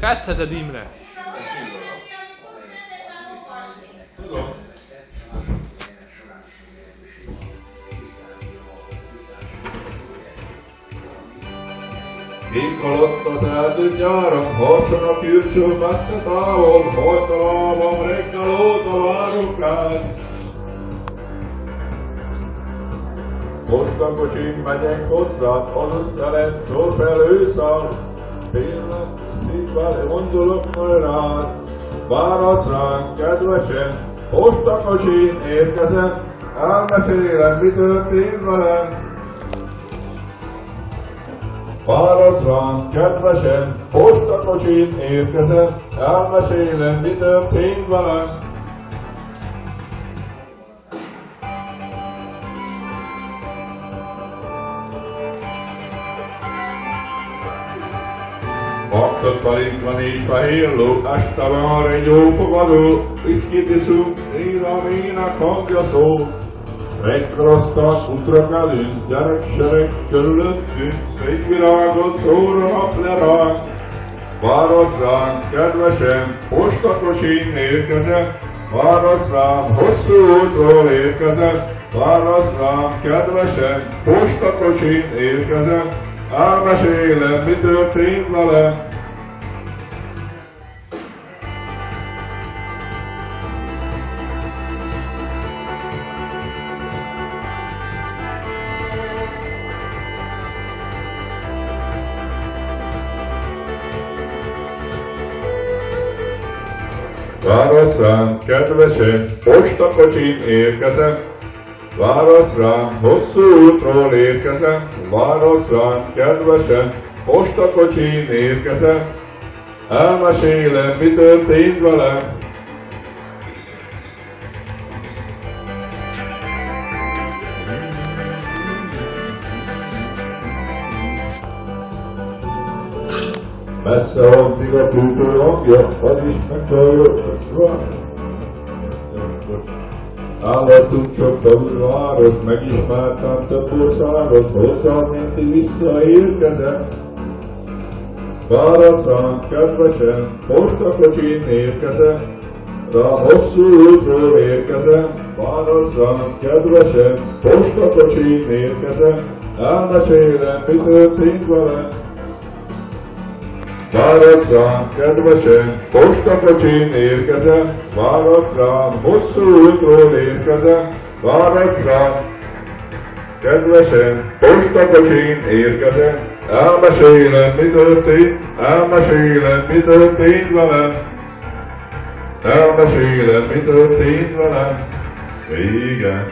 Kezdheted, Imre! Tudom. Kint halott az erdőt nyáron, hasson a kürcsön messze távol, halt a lábam, reggel óta várok rád. Most a kocsin megyek hozzád, azaz veled sorfel őszáll. Pillanat, szívvel gondolok majd rád, váradsz ránk, kedvesen, most a kocsin érkezem, elmesélem, mi történt velem. Váradsz ránk, kedvesen, most a kocsin érkezem, elmesélem, mi történt velem. Paktot palintva 4 fehér ló, este már egy jó fogadó, viszkit iszunk, íramének hangja szól. Reggel útra kelünk, gyerek-sereg körülöttünk, egy virágot szóra nap le ránk. Váradsz ránk, kedvesem, postakocsin érkezem, váradsz rám, hosszú útról érkezem, váradsz rám, kedvesem, postakocsin érkezem, elmesélem, mi történt velem. Váradsz rám, kedvesem, postakocsin érkezem, váradsz rám, hosszú útról érkezem, váradsz rám, kedvesem, postakocsin érkezem, elmesélem, mi történt velem. Messze hantig a kútó hangja, vagyis megcsaljuk a állattunk csak tavuláros, megismertem több országot, hozzám mindig visszaérkezem. Váradsz ránk, kedvesen, postakocsin érkezem, rám hosszú útról érkezem. Váradsz ránk, kedvesen, postakocsin érkezem, elmesélem, mi történt velem. Váradsz rám, kedvesem, postakocsin érkezem, váradsz rám, hosszú útról érkezem, váradsz rám, kedvesem, postakocsin érkezem, elmesélem, mi történt velem, elmesélem, mi történt velem, igen.